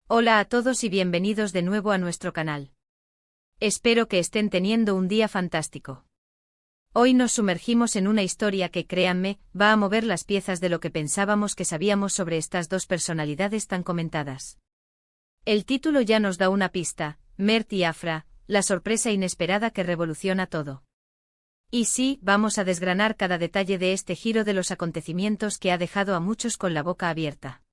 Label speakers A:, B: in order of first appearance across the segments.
A: Hola a todos y bienvenidos de nuevo a nuestro canal. Espero que estén teniendo un día fantástico. Hoy nos sumergimos en una historia que, créanme, va a mover las piezas de lo que pensábamos que sabíamos sobre estas dos personalidades tan comentadas. El título ya nos da una pista: Mert y Afra, la sorpresa inesperada que revoluciona todo. Y sí, vamos a desgranar cada detalle de este giro de los acontecimientos que ha dejado a muchos con la boca abierta.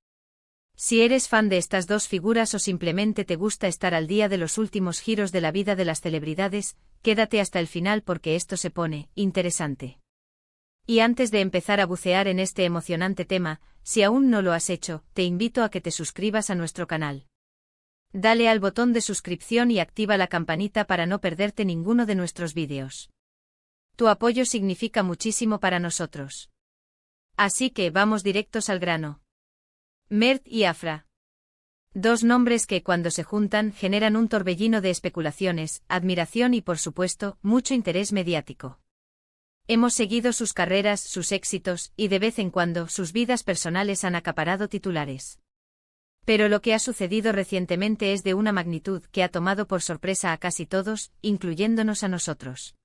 A: Si eres fan de estas dos figuras o simplemente te gusta estar al día de los últimos giros de la vida de las celebridades, quédate hasta el final porque esto se pone interesante. Y antes de empezar a bucear en este emocionante tema, si aún no lo has hecho, te invito a que te suscribas a nuestro canal. Dale al botón de suscripción y activa la campanita para no perderte ninguno de nuestros vídeos. Tu apoyo significa muchísimo para nosotros. Así que vamos directos al grano. Mert y Afra. Dos nombres que, cuando se juntan, generan un torbellino de especulaciones, admiración y, por supuesto, mucho interés mediático. Hemos seguido sus carreras, sus éxitos, y de vez en cuando, sus vidas personales han acaparado titulares. Pero lo que ha sucedido recientemente es de una magnitud que ha tomado por sorpresa a casi todos, incluyéndonos a nosotros.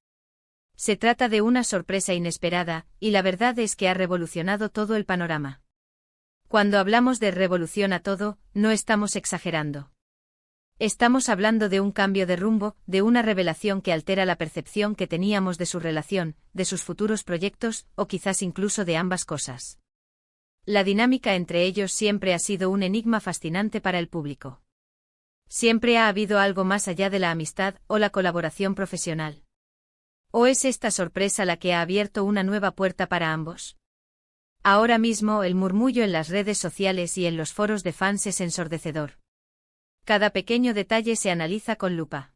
A: Se trata de una sorpresa inesperada, y la verdad es que ha revolucionado todo el panorama. Cuando hablamos de revolución a todo, no estamos exagerando. Estamos hablando de un cambio de rumbo, de una revelación que altera la percepción que teníamos de su relación, de sus futuros proyectos, o quizás incluso de ambas cosas. La dinámica entre ellos siempre ha sido un enigma fascinante para el público. Siempre ha habido algo más allá de la amistad o la colaboración profesional. ¿O es esta sorpresa la que ha abierto una nueva puerta para ambos? Ahora mismo el murmullo en las redes sociales y en los foros de fans es ensordecedor. Cada pequeño detalle se analiza con lupa.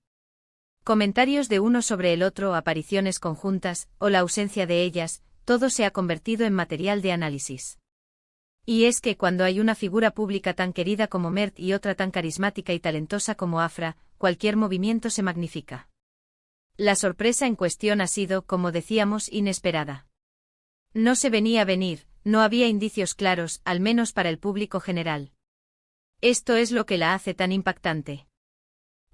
A: Comentarios de uno sobre el otro, apariciones conjuntas, o la ausencia de ellas, todo se ha convertido en material de análisis. Y es que cuando hay una figura pública tan querida como Mert y otra tan carismática y talentosa como Afra, cualquier movimiento se magnifica. La sorpresa en cuestión ha sido, como decíamos, inesperada. No se venía a venir, no había indicios claros, al menos para el público general. Esto es lo que la hace tan impactante.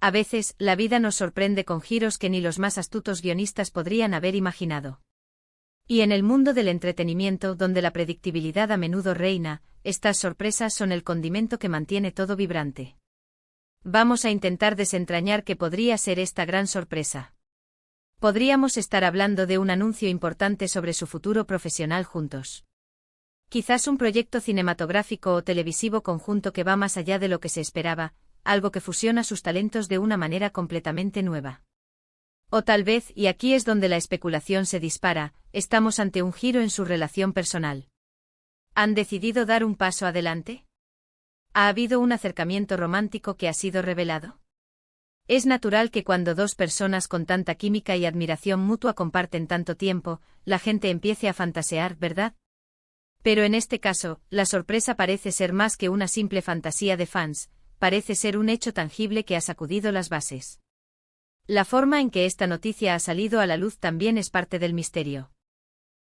A: A veces, la vida nos sorprende con giros que ni los más astutos guionistas podrían haber imaginado. Y en el mundo del entretenimiento, donde la predictibilidad a menudo reina, estas sorpresas son el condimento que mantiene todo vibrante. Vamos a intentar desentrañar qué podría ser esta gran sorpresa. Podríamos estar hablando de un anuncio importante sobre su futuro profesional juntos. Quizás un proyecto cinematográfico o televisivo conjunto que va más allá de lo que se esperaba, algo que fusiona sus talentos de una manera completamente nueva. O tal vez, y aquí es donde la especulación se dispara, estamos ante un giro en su relación personal. ¿Han decidido dar un paso adelante? ¿Ha habido un acercamiento romántico que ha sido revelado? Es natural que cuando dos personas con tanta química y admiración mutua comparten tanto tiempo, la gente empiece a fantasear, ¿verdad? Pero en este caso, la sorpresa parece ser más que una simple fantasía de fans, parece ser un hecho tangible que ha sacudido las bases. La forma en que esta noticia ha salido a la luz también es parte del misterio.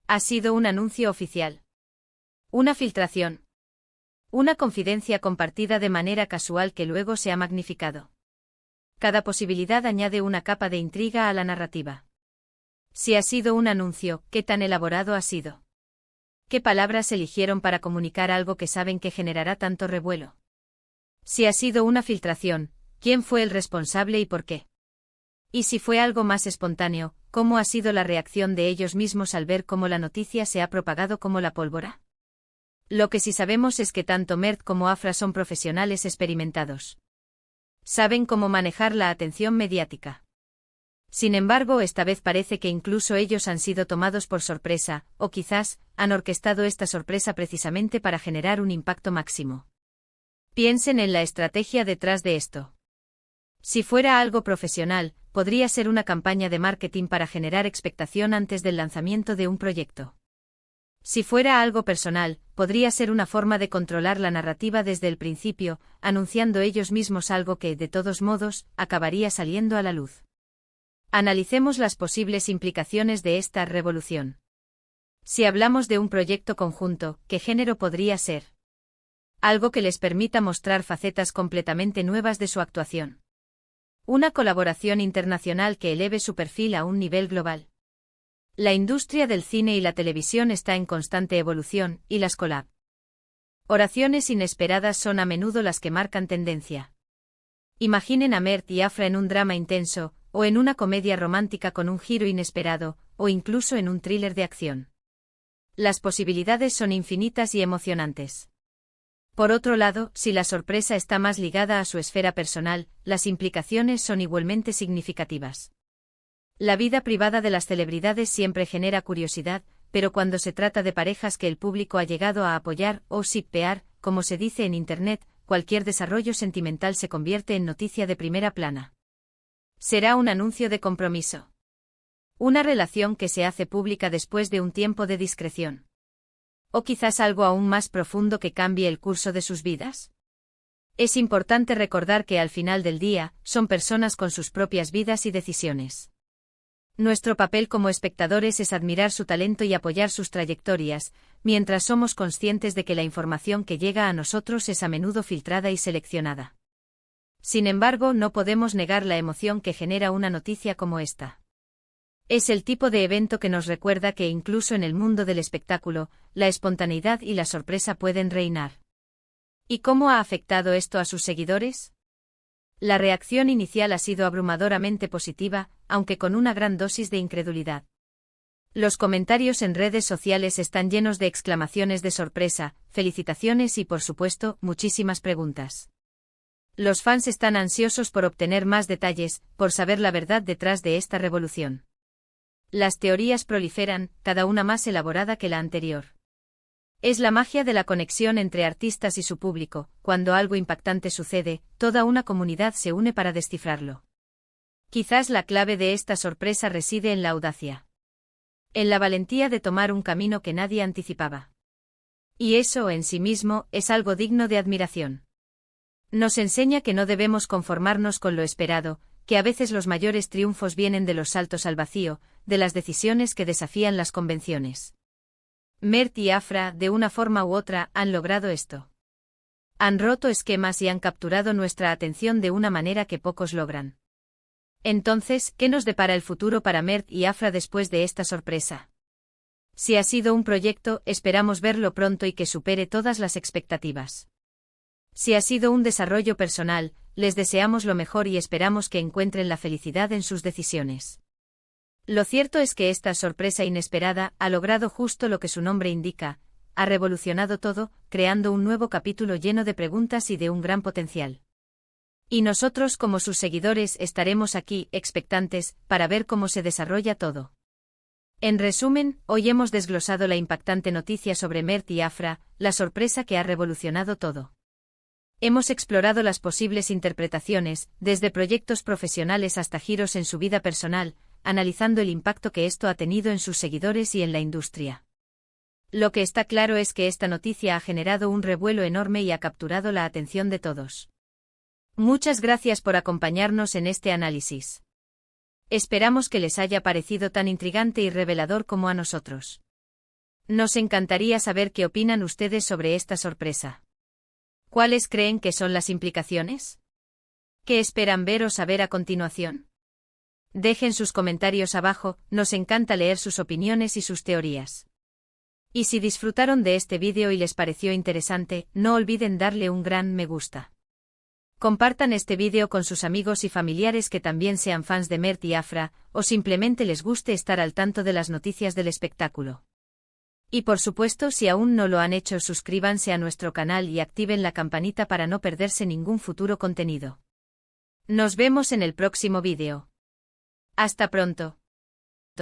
A: ¿Ha sido un anuncio oficial? ¿Una filtración? ¿Una confidencia compartida de manera casual que luego se ha magnificado? Cada posibilidad añade una capa de intriga a la narrativa. Si ha sido un anuncio, ¿qué tan elaborado ha sido? ¿Qué palabras eligieron para comunicar algo que saben que generará tanto revuelo? Si ha sido una filtración, ¿quién fue el responsable y por qué? Y si fue algo más espontáneo, ¿cómo ha sido la reacción de ellos mismos al ver cómo la noticia se ha propagado como la pólvora? Lo que sí sabemos es que tanto Mert como Afra son profesionales experimentados. Saben cómo manejar la atención mediática. Sin embargo, esta vez parece que incluso ellos han sido tomados por sorpresa, o quizás, han orquestado esta sorpresa precisamente para generar un impacto máximo. Piensen en la estrategia detrás de esto. Si fuera algo profesional, podría ser una campaña de marketing para generar expectación antes del lanzamiento de un proyecto. Si fuera algo personal, podría ser una forma de controlar la narrativa desde el principio, anunciando ellos mismos algo que, de todos modos, acabaría saliendo a la luz. Analicemos las posibles implicaciones de esta revolución. Si hablamos de un proyecto conjunto, ¿qué género podría ser? algo que les permita mostrar facetas completamente nuevas de su actuación. Una colaboración internacional que eleve su perfil a un nivel global. La industria del cine y la televisión está en constante evolución, y las colaboraciones inesperadas son a menudo las que marcan tendencia. Imaginen a Mert y Afra en un drama intenso, o en una comedia romántica con un giro inesperado, o incluso en un thriller de acción. Las posibilidades son infinitas y emocionantes. Por otro lado, si la sorpresa está más ligada a su esfera personal, las implicaciones son igualmente significativas. La vida privada de las celebridades siempre genera curiosidad, pero cuando se trata de parejas que el público ha llegado a apoyar o shippear, como se dice en Internet, cualquier desarrollo sentimental se convierte en noticia de primera plana. Será un anuncio de compromiso. Una relación que se hace pública después de un tiempo de discreción. ¿O quizás algo aún más profundo que cambie el curso de sus vidas? Es importante recordar que al final del día, son personas con sus propias vidas y decisiones. Nuestro papel como espectadores es admirar su talento y apoyar sus trayectorias, mientras somos conscientes de que la información que llega a nosotros es a menudo filtrada y seleccionada. Sin embargo, no podemos negar la emoción que genera una noticia como esta. Es el tipo de evento que nos recuerda que incluso en el mundo del espectáculo, la espontaneidad y la sorpresa pueden reinar. ¿Y cómo ha afectado esto a sus seguidores? La reacción inicial ha sido abrumadoramente positiva, aunque con una gran dosis de incredulidad. Los comentarios en redes sociales están llenos de exclamaciones de sorpresa, felicitaciones y, por supuesto, muchísimas preguntas. Los fans están ansiosos por obtener más detalles, por saber la verdad detrás de esta revolución. Las teorías proliferan, cada una más elaborada que la anterior. Es la magia de la conexión entre artistas y su público. Cuando algo impactante sucede, toda una comunidad se une para descifrarlo. Quizás la clave de esta sorpresa reside en la audacia. En la valentía de tomar un camino que nadie anticipaba. Y eso, en sí mismo, es algo digno de admiración. Nos enseña que no debemos conformarnos con lo esperado, que a veces los mayores triunfos vienen de los saltos al vacío, de las decisiones que desafían las convenciones. Mert y Afra, de una forma u otra, han logrado esto. Han roto esquemas y han capturado nuestra atención de una manera que pocos logran. Entonces, ¿qué nos depara el futuro para Mert y Afra después de esta sorpresa? Si ha sido un proyecto, esperamos verlo pronto y que supere todas las expectativas. Si ha sido un desarrollo personal, les deseamos lo mejor y esperamos que encuentren la felicidad en sus decisiones. Lo cierto es que esta sorpresa inesperada ha logrado justo lo que su nombre indica, ha revolucionado todo, creando un nuevo capítulo lleno de preguntas y de un gran potencial. Y nosotros como sus seguidores estaremos aquí, expectantes, para ver cómo se desarrolla todo. En resumen, hoy hemos desglosado la impactante noticia sobre Mert y Afra, la sorpresa que ha revolucionado todo. Hemos explorado las posibles interpretaciones, desde proyectos profesionales hasta giros en su vida personal, analizando el impacto que esto ha tenido en sus seguidores y en la industria. Lo que está claro es que esta noticia ha generado un revuelo enorme y ha capturado la atención de todos. Muchas gracias por acompañarnos en este análisis. Esperamos que les haya parecido tan intrigante y revelador como a nosotros. Nos encantaría saber qué opinan ustedes sobre esta sorpresa. ¿Cuáles creen que son las implicaciones? ¿Qué esperan ver o saber a continuación? Dejen sus comentarios abajo, nos encanta leer sus opiniones y sus teorías. Y si disfrutaron de este vídeo y les pareció interesante, no olviden darle un gran me gusta. Compartan este vídeo con sus amigos y familiares que también sean fans de Mert y Afra, o simplemente les guste estar al tanto de las noticias del espectáculo. Y por supuesto, si aún no lo han hecho, suscríbanse a nuestro canal y activen la campanita para no perderse ningún futuro contenido. Nos vemos en el próximo vídeo. Hasta pronto.